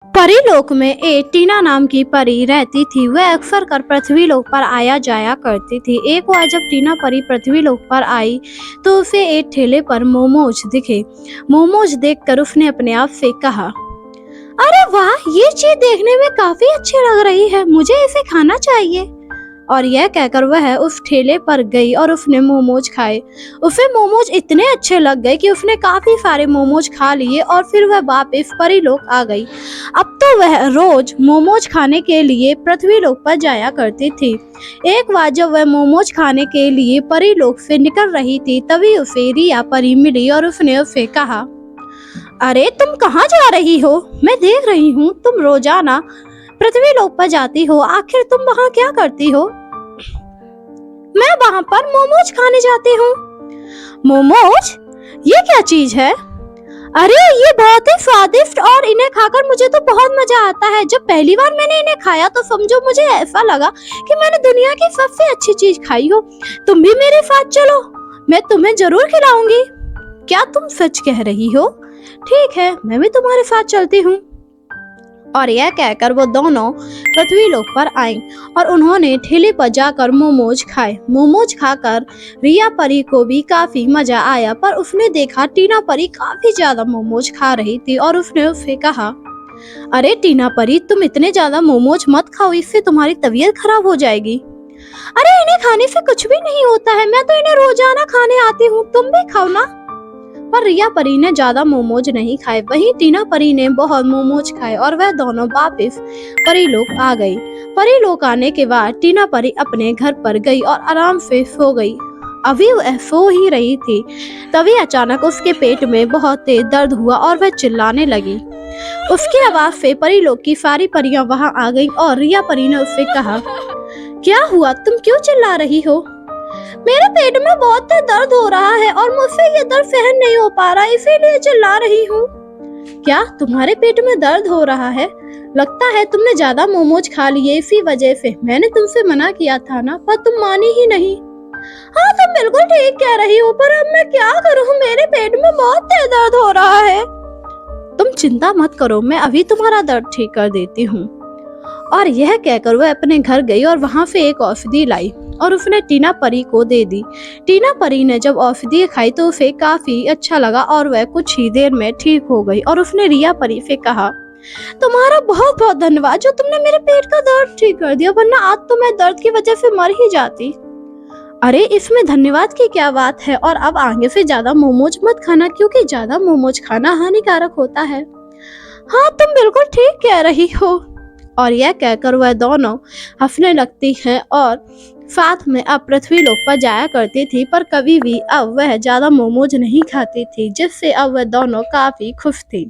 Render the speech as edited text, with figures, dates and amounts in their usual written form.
परीलोक में एक टीना नाम की परी रहती थी। वह अक्सर कर पृथ्वी लोक पर आया जाया करती थी। एक बार जब टीना परी पृथ्वी लोक पर आई तो उसे एक ठेले पर मोमोज दिखे। मोमोज देखकर उसने अपने आप से कहा, अरे वाह, ये चीज देखने में काफी अच्छी लग रही है, मुझे इसे खाना चाहिए। और यह कहकर वह उस ठेले पर गई और उसने मोमोज खाए। उसे मोमोज इतने अच्छे लग गए कि उसने काफी सारे मोमोज खा लिए और फिर वह वापस परीलोक आ गई। अब तो वह रोज मोमोज खाने के लिए पृथ्वीलोक पर जाया करती थी। एक बार जब वह मोमोज खाने के लिए परीलोक से निकल रही थी तभी उसे रिया परी मिली और उसने उसे कहा, अरे तुम कहाँ जा रही हो? मैं देख रही हूँ तुम रोजाना पृथ्वीलोक पर जाती हो, आखिर तुम वहाँ क्या करती हो? मैं वहाँ पर मोमोज खाने जाती हूँ। मोमोज? ये क्या चीज है? अरे ये बहुत ही स्वादिष्ट और इन्हें खाकर मुझे तो बहुत मजा आता है। जब पहली बार मैंने इन्हें खाया तो समझो मुझे ऐसा लगा कि मैंने दुनिया की सबसे अच्छी चीज खाई हो। तुम भी मेरे साथ चलो, मैं तुम्हें जरूर खिलाऊंगी। क्या तुम सच कह रही हो? ठीक है, मैं भी तुम्हारे साथ चलती हूँ। और यह कहकर वो दोनों पृथ्वीलोक पर आईं और उन्होंने ठेले पर जाकर मोमोज खाए। मोमोज खाकर रिया परी को भी काफी मजा आया, पर उसने देखा टीना परी काफी ज्यादा मोमोज खा रही थी और उसने उससे कहा, अरे टीना परी, तुम इतने ज्यादा मोमोज मत खाओ, इससे तुम्हारी तबीयत खराब हो जाएगी। अरे इन्हें खाने से कुछ भी नहीं होता है, मैं तो इन्हें रोजाना खाने आती हूँ, तुम भी खाओ ना। पर रिया परी ने ज्यादा मोमोज नहीं खाए, वहीं टीना परी ने बहुत मोमोज खाए और वह दोनों वापस परीलोक आ गई। परीलोक आने के बाद टीना परी अपने घर पर गई और आराम से सो गई। अभी वह सो ही रही थी तभी अचानक उसके पेट में बहुत तेज दर्द हुआ और वह चिल्लाने लगी। उसकी आवाज से परीलोक की सारी परियां वहां आ गईं और रिया परी ने उससे कहा, क्या हुआ, तुम क्यों चिल्ला रही हो? मेरे पेट में बहुत तेज दर्द हो रहा है और मुझसे ये दर्द सहन नहीं हो पा रहा, इसीलिए चिल्ला रही हूँ। क्या तुम्हारे पेट में दर्द हो रहा है? लगता है तुमने ज्यादा मोमोज खा लिए, इसी वजह से। मैंने तुमसे मना किया था ना, पर तुम मानी ही नहीं। हाँ, तुम बिल्कुल ठीक कह रही हो, पर अब मैं क्या करूँ, मेरे पेट में बहुत तेज दर्द हो रहा है। तुम चिंता मत करो, मैं अभी तुम्हारा दर्द ठीक कर देती हूँ। और यह कहकर वह अपने घर गई और वहां से एक औषधि लाई और उसने टीना परी को दे दी। टीना परी ने जब औषधि खाई तो उसे काफी अच्छा लगा और वह कुछ ही देर में ठीक हो गई और उसने रिया परी से कहा, तुम्हारा बहुत बहुत धन्यवाद जो तुमने मेरे पेट का दर्द ठीक कर दिया, वरना आज तो मैं दर्द की वजह से मर ही जाती। अरे इसमें धन्यवाद की क्या बात है, और अब आगे से ज्यादा मोमोज मत खाना, क्योंकि ज्यादा मोमोज खाना हानिकारक होता है। हाँ, तुम बिल्कुल ठीक कह रही हो। और यह कहकर वह दोनों हंसने लगती हैं और साथ में अब पृथ्वीलोक पर जाया करती थी, पर कभी भी अब वह ज्यादा मोमोज नहीं खाती थी, जिससे अब वह दोनों काफी खुश थी।